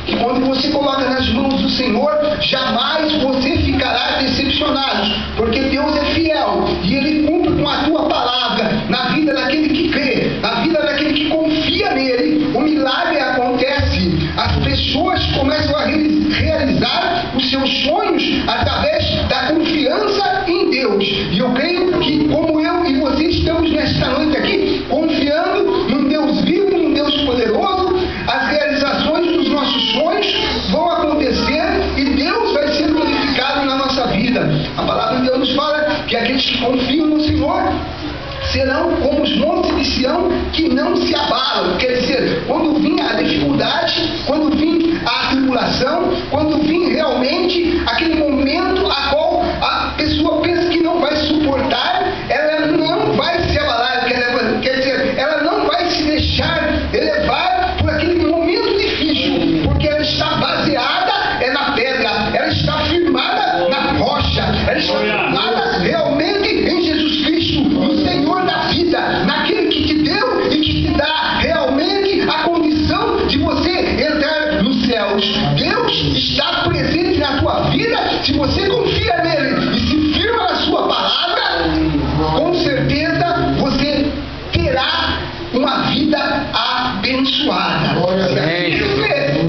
que quando você coloca nas mãos do Senhor, jamais você ficará decepcionado, porque Deus é fiel e Ele cumpre com a tua palavra na vida daquele que crê, na vida daquele que confia nele. O milagre acontece, as pessoas começam a realizar os seus sonhos através da confiança em Deus. E eu creio que, como eu e você estamos nesta noite aqui, confiando num Deus vivo, num Deus poderoso, as realizações dos nossos sonhos vão acontecer e Deus vai ser glorificado na nossa vida. A palavra de Deus nos fala que aqueles que confiam no Senhor serão como os montes de Sião que não se abalam. Quer dizer, quando vir a dificuldade, quando vir a tribulação, quando vir realmente aquele momento a qual a pessoa pensa que não vai suportar, ela não vai se abalar. Quer dizer, ela não vai se deixar elevar por aquele momento difícil, porque ela está baseada na pedra, ela está firmada na rocha, ela está firmada realmente em Jesus Cristo, no Senhor da vida, naquele que te deu e que te dá realmente a condição de você entrar nos céus. Deus está presente na tua vida se você confia nele e se firma na sua palavra. Com certeza você terá uma vida abençoada.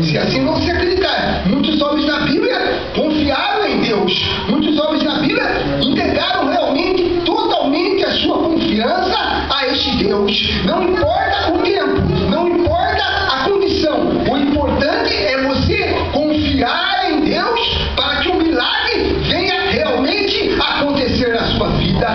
Se assim você acreditar. Muitos homens na Bíblia confiaram em Deus. Muitos homens na Bíblia entregaram realmente, totalmente a sua confiança a este Deus. Não importa o tempo, não importa a condição. O importante é você confiar em Deus para que o milagre venha realmente acontecer na sua vida.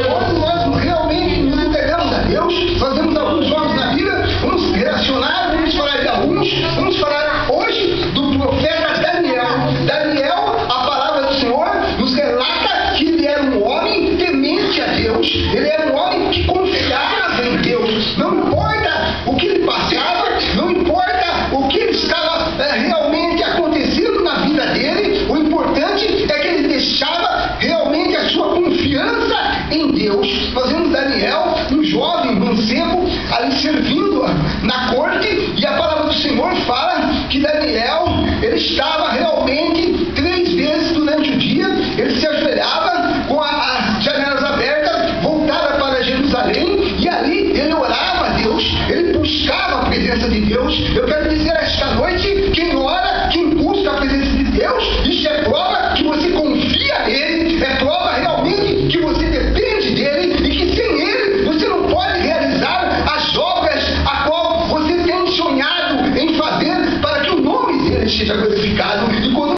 Quando nós realmente nos entregamos a Deus, nós temos alguns jogos na Bíblia, vamos relacionar, vamos falar de alguns, vamos falar hoje do profeta Daniel. Daniel, a palavra do Senhor nos relata que ele era um homem temente a Deus, ele era um homem que confiava em Deus. Não importa o que ele passava, não importa o que estava realmente acontecendo na vida dele, o importante é que ele deixava realmente a sua confiança em Deus. Nós vemos Daniel, um jovem mancebo, ali servindo na corte, e a palavra do Senhor fala que Daniel, ele estava realmente 3 vezes durante o dia, ele se ajoelhava com as janelas abertas, voltada para Jerusalém, e ali ele orava a Deus, ele buscava a presença de Deus. Eu quero dizer esta noite, quem ora, quem busca a presença de Deus, isso é prova que você confia nele, é prova realmente que você depende dele e que sem ele você não pode realizar as obras a qual você tem sonhado em fazer para que o nome dele seja glorificado. E quando